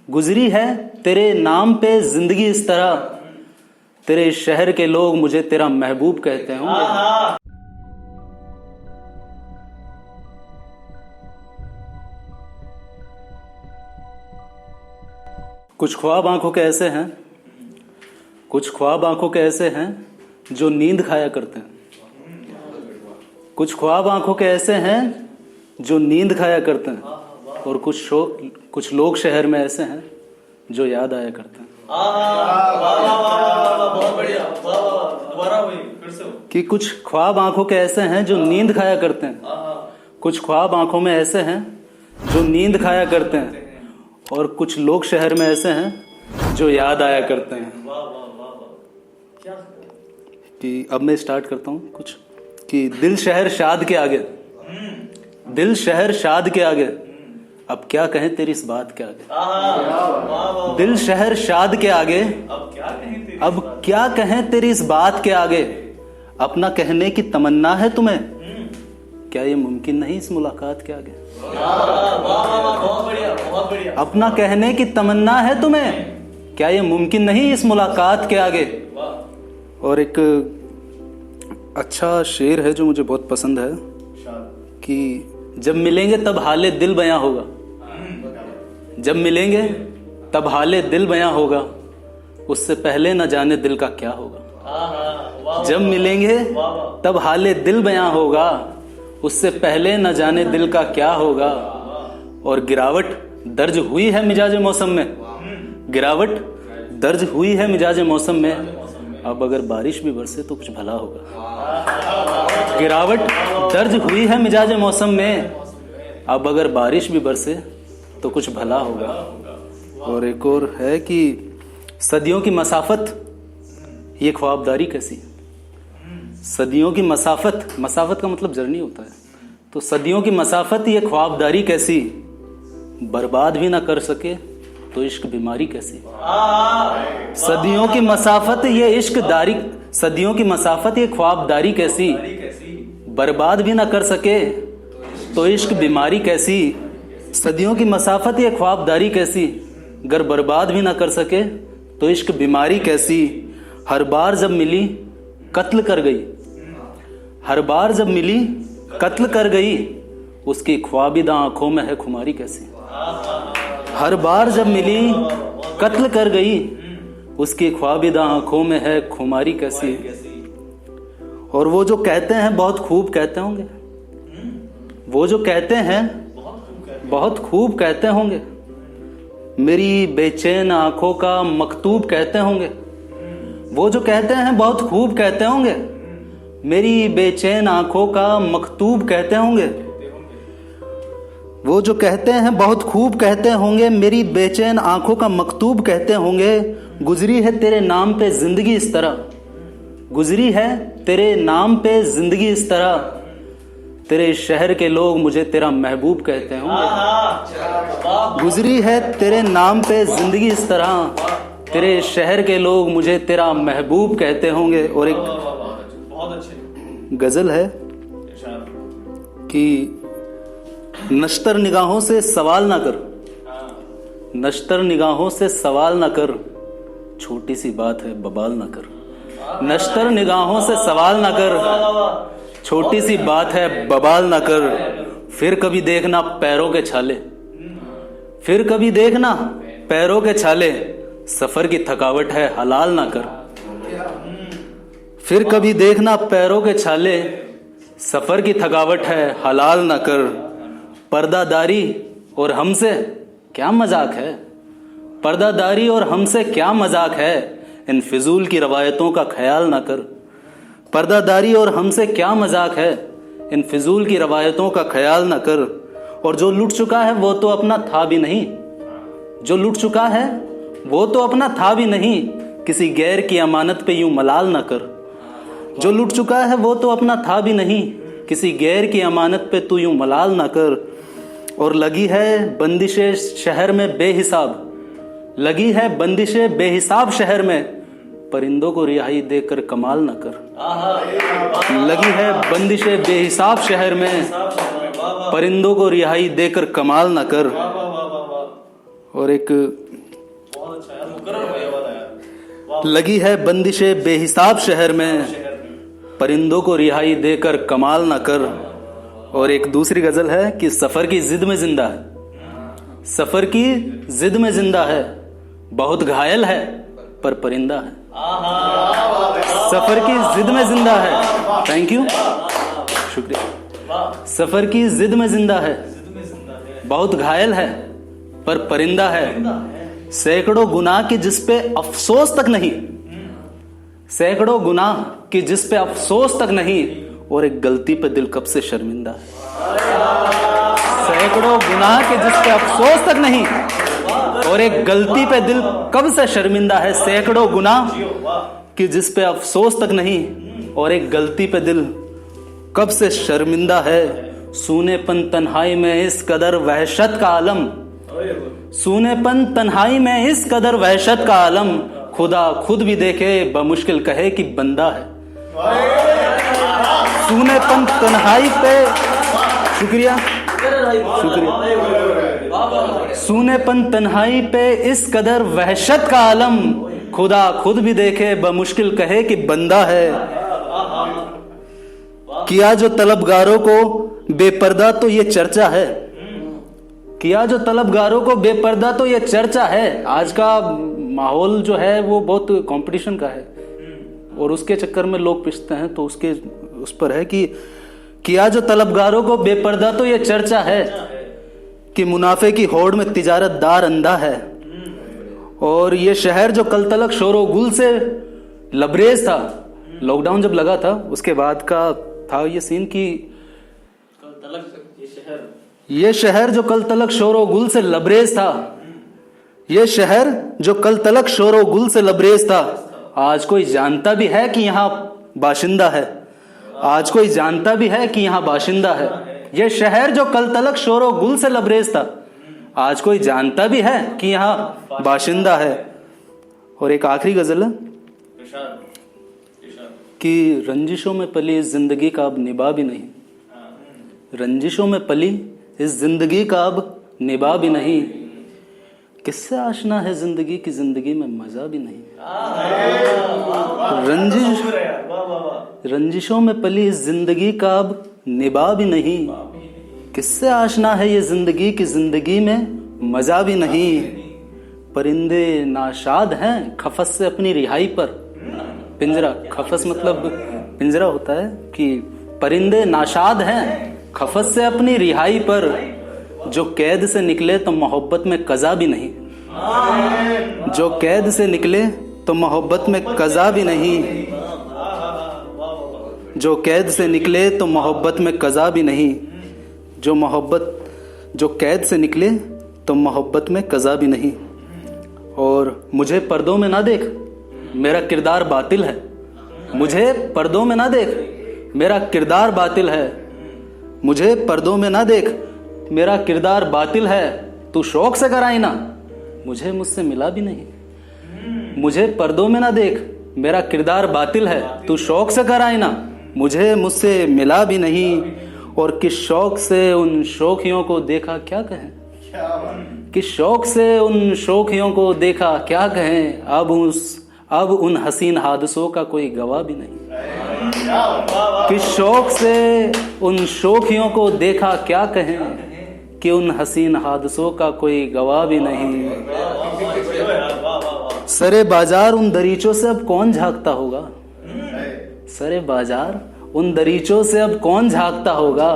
गुजरी है तेरे नाम पे जिंदगी इस तरह, तेरे शहर के लोग मुझे तेरा महबूब कहते होंगे। कुछ ख्वाब आंखों के ऐसे हैं, कुछ ख्वाब आंखों के ऐसे हैं जो नींद खाया करते हैं। कुछ ख्वाब आंखों के ऐसे हैं जो नींद खाया करते हैं, और कुछ लोग शहर में ऐसे हैं जो याद आया करते हैं। बहुत बढ़िया, दोबारा वही फिर से। कि कुछ ख्वाब आंखों के ऐसे हैं जो नींद खाया करते हैं, कुछ ख्वाब आंखों में ऐसे हैं जो नींद खाया करते हैं, और कुछ लोग शहर में ऐसे हैं जो याद आया करते हैं। कि अब मैं स्टार्ट करता हूँ कुछ, कि दिल शहर शाद के आगे, दिल शहर शाद के आगे, अब क्या कहें तेरी इस बात के आगे। दिल शहर शाद के आगे, अब क्या कहें तेरी इस बात के आगे। अपना कहने की तमन्ना है तुम्हें, क्या ये मुमकिन नहीं इस मुलाकात के आगे। बहुत बढ़िया, बहुत बढ़िया। अपना कहने की तमन्ना है तुम्हें, क्या ये मुमकिन नहीं इस मुलाकात के आगे। और एक अच्छा शेर है जो मुझे बहुत पसंद है, कि जब मिलेंगे तब हाले दिल बयां होगा, जब मिलेंगे तब हाले दिल बयां होगा, उससे पहले न जाने दिल का क्या होगा। जब मिलेंगे तब हाले दिल बयां होगा, उससे पहले न जाने दिल का क्या होगा। और गिरावट दर्ज हुई है मिजाज मौसम में, गिरावट दर्ज हुई है मिजाज मौसम में, अब अगर बारिश भी बरसे तो कुछ भला होगा। गिरावट दर्ज हुई है मिजाज मौसम में, अब अगर बारिश भी बरसे तो कुछ भला होगा। और एक और है कि सदियों की मसाफत ये ख्वाबदारी कैसी, सदियों की मसाफत, मसाफत का मतलब जर्नी होता है, तो सदियों की मसाफत ये ख्वाबदारी कैसी, बर्बाद भी ना कर सके तो इश्क बीमारी कैसी। सदियों की मसाफत ये इश्क दारी, सदियों की मसाफत ये ख्वाबदारी कैसी, बर्बाद भी ना कर सके तो इश्क बीमारी कैसी। सदियों की मसाफत ये ख्वाबदारी कैसी, गर बर्बाद भी ना कर सके तो इश्क बीमारी कैसी। हर बार जब मिली कत्ल कर गई, हर बार जब मिली कत्ल कर गई, उसकी ख्वाबिदा आंखों में है खुमारी कैसी। हर बार जब मिली कत्ल कर गई, उसकी ख्वाबिदा आंखों में है खुमारी कैसी। और वो जो कहते हैं बहुत खूब कहते होंगे, वो जो कहते हैं बहुत खूब कहते होंगे, मेरी बेचैन आंखों का मकतूब कहते होंगे। वो जो कहते हैं बहुत खूब कहते होंगे, मेरी बेचैन आंखों का मकतूब कहते होंगे। वो जो कहते हैं बहुत खूब कहते होंगे, मेरी बेचैन आंखों का मकतूब कहते होंगे। गुजरी है तेरे नाम पे जिंदगी इस तरह, गुजरी है तेरे नाम पे जिंदगी इस तरह, तेरे शहर के लोग मुझे तेरा महबूब कहते होंगे। गुजरी है तेरे नाम पे जिंदगी इस तरह, तेरे शहर के लोग मुझे तेरा महबूब कहते होंगे। और एक बहुत अच्छे गजल है कि नश्तर निगाहों से सवाल ना कर, नश्तर निगाहों से सवाल ना कर, छोटी सी बात है बवाल ना कर। नश्तर निगाहों से सवाल ना कर, छोटी सी बात है बवाल ना कर। फिर कभी देखना पैरों के छाले, फिर कभी देखना पैरों के छाले, सफर की थकावट है हलाल ना कर। फिर कभी देखना पैरों के छाले, सफर की थकावट है हलाल ना कर। पर्दादारी और हमसे क्या मजाक है, पर्दादारी और हमसे क्या मजाक है, इन फिजूल की रवायतों का ख्याल ना कर। पर्दादारी और हमसे क्या मजाक है, इन फिजूल की रवायतों का ख्याल ना कर। और जो लुट चुका है वो तो अपना था भी नहीं, जो लुट चुका है वो तो अपना था भी नहीं, किसी गैर की अमानत पे यूं मलाल ना कर। जो लुट चुका है वो तो अपना था भी नहीं, किसी गैर की अमानत पे तू यूं मलाल ना कर। और लगी है बंदिशें शहर में बेहिसाब, लगी है बंदिशें बेहिसाब शहर में, परिंदों को रिहाई देकर कमाल न कर। लगी है बंदिशें बेहिसाब शहर में, परिंदों को रिहाई देकर कमाल न कर। और एक बहुत अच्छा यार, मुकर्रर हुआ ये वाला यार। वाह। लगी है बंदिशें बेहिसाब शहर में, शहर में। परिंदों को रिहाई देकर कमाल ना कर। और एक दूसरी गजल है कि सफर की जिद में जिंदा है, सफर की जिद में जिंदा है, बहुत घायल है पर परिंदा है। सफर की जिद में जिंदा है, थैंक यू, शुक्रिया। सफर की जिद में जिंदा है, बहुत घायल है पर परिंदा है। सैकड़ों गुनाह की जिस पे अफसोस तक नहीं, सैकड़ों गुनाह की जिस पे अफसोस तक नहीं, और एक गलती पे दिल कब से शर्मिंदा है। सैकड़ों गुनाह के जिस पे अफसोस तक नहीं, और एक गलती पे दिल कब से शर्मिंदा है। सैकड़ों गुनाह कि जिस पे अफसोस तक नहीं, और एक गलती पे दिल कब से शर्मिंदा है। सूनेपन तन्हाई में इस कदर वहशत का आलम, सूनेपन तन्हाई में इस कदर वहशत का आलम, खुदा खुद भी देखे बमुश्किल कहे कि बंदा है। सूनेपन तन्हाई पे, शुक्रिया शुक्रिया, सूनेपन तन्हाई पे इस कदर वहशत का आलम, खुदा खुद भी देखे बमुश्किल कहे कि बंदा है। किया जो तलबगारों को बेपर्दा तो ये चर्चा है, किया जो तलबगारों को बेपर्दा तो ये चर्चा है। आज का माहौल जो है वो बहुत कंपटीशन का है, और उसके चक्कर में लोग पिसते हैं, तो उसके उस पर है कि किया जो तलबगारों को बेपर्दा तो ये चर्चा है, कि मुनाफे की होड़ में तिजारतदार अंधा है। और ये शहर जो कल तलक शोरो गुल से लबरेज था, लॉकडाउन जब लगा था उसके बाद का था ये सीन कि ये शहर जो कल तलक शोरो गुल से लबरेज था, ये शहर जो कल तलक शोरो गुल से लबरेज था, आज कोई जानता भी है कि यहाँ बाशिंदा है। आज कोई जानता भी है कि यहाँ बाशिंदा है। ये शहर जो कल तलक शोरो गुल से लबरेज था, आज कोई जानता भी है कि यहाँ बाशिंदा है। और एक आखिरी गजल है कि रंजिशों में पली इस जिंदगी का अब निभा भी नहीं, रंजिशों में पली इस जिंदगी का अब निभा भी नहीं, किससे आशना है जिंदगी की जिंदगी में मजा भी नहीं। रंजिशों में पली इस जिंदगी का अब निभा भी नहीं, किससे आशना है ये जिंदगी की जिंदगी में मजा भी नहीं। परिंदे नाशाद हैं खफस से अपनी रिहाई पर, पिंजरा, खफस मतलब पिंजरा होता है, कि परिंदे नाशाद हैं खफस से अपनी रिहाई पर, जो कैद से निकले तो मोहब्बत में कज़ा भी नहीं, जो कैद से निकले तो मोहब्बत में कज़ा भी नहीं, जो कैद से निकले तो मोहब्बत में कज़ा भी नहीं, जो कैद से निकले तो मोहब्बत में कज़ा भी नहीं। और मुझे पर्दों में ना देख मेरा किरदार बातिल है, मुझे पर्दों में ना देख मेरा किरदार बातिल है, मुझे पर्दों में ना देख मेरा किरदार बातिल है, तू शौक से कराई ना मुझे मुझसे मिला भी नहीं। मुझे पर्दों में ना देख मेरा किरदार बातिल है, तू शौक से कराई ना मुझे मुझसे मिला भी नहीं। और किस शौक से उन शौकियों को देखा क्या कहें, किस शौक से उन शौकियों को देखा क्या कहें, अब उन हसीन हादसों का कोई गवाह भी नहीं। किस शौक से उन शौकियों को देखा क्या कहें, कि उन हसीन हादसों का कोई गवाह भी नहीं। सरे बाजार उन दरीचों से अब कौन झांकता होगा, सरे बाजार उन दरीचों से अब कौन झांकता होगा।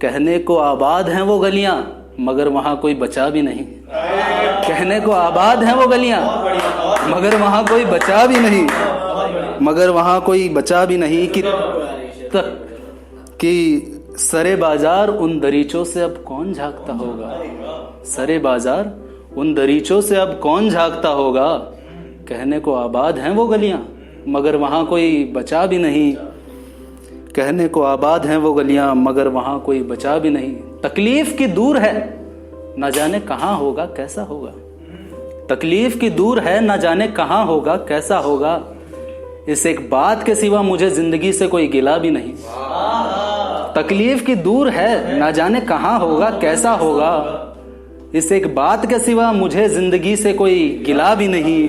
कहने को आबाद हैं वो गलियां मगर वहां कोई बचा भी नहीं, कहने को आबाद हैं वो गलियां मगर वहां कोई बचा भी नहीं, मगर वहां कोई बचा भी नहीं। कि सरे बाजार उन दरीचों से अब कौन झांकता होगा, सरे बाजार उन दरीचों से अब कौन झांकता होगा। कहने को आबाद हैं वो गलियां मगर वहां कोई बचा भी नहीं, कहने को आबाद हैं वो गलियां मगर वहां कोई बचा भी नहीं। तकलीफ की दूर है न जाने कहां होगा कैसा होगा, तकलीफ की दूर है न जाने कहां होगा कैसा होगा। इस एक बात के सिवा मुझे जिंदगी से कोई गिला भी नहीं। तकलीफ की दूर है न जाने कहां होगा कैसा होगा, इस एक बात के सिवा मुझे जिंदगी से कोई गिला भी नहीं,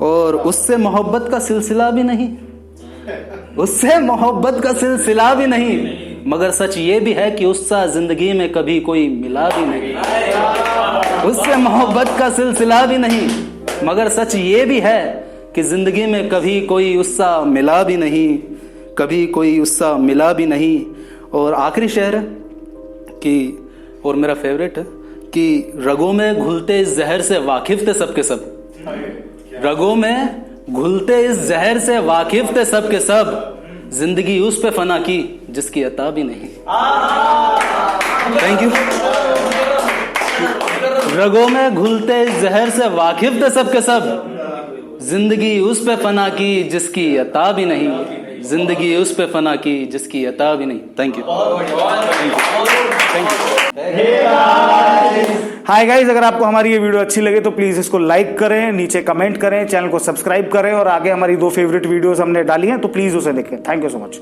और उससे मोहब्बत का सिलसिला भी नहीं, उससे मोहब्बत का सिलसिला भी नहीं, मगर सच ये भी है कि उससे जिंदगी में कभी कोई मिला भी नहीं। उससे मोहब्बत का सिलसिला भी नहीं, मगर सच ये भी है कि जिंदगी में कभी कोई उससा मिला भी नहीं, कभी कोई उससा मिला भी नहीं। और आखिरी शेर है कि, और मेरा फेवरेट है कि रगों में घुलते इस जहर से वाकिफ थे सबके सब, रगों में घुलते इस जहर से वाकिफ थे सबके सब, जिंदगी उस पे फना की जिसकी अता भी नहीं। Thank you. रगों में घुलते इस जहर से वाकिफ थे सबके सब, जिंदगी उस पे फना की जिसकी अता भी नहीं, जिंदगी उस पे फना की जिसकी अता भी नहीं। Thank you. हाय गाइस, अगर आपको हमारी ये वीडियो अच्छी लगे तो प्लीज इसको लाइक करें, नीचे कमेंट करें, चैनल को सब्सक्राइब करें, और आगे हमारी 2 फेवरेट वीडियोस हमने डाली हैं तो प्लीज उसे देखें। Thank you so much.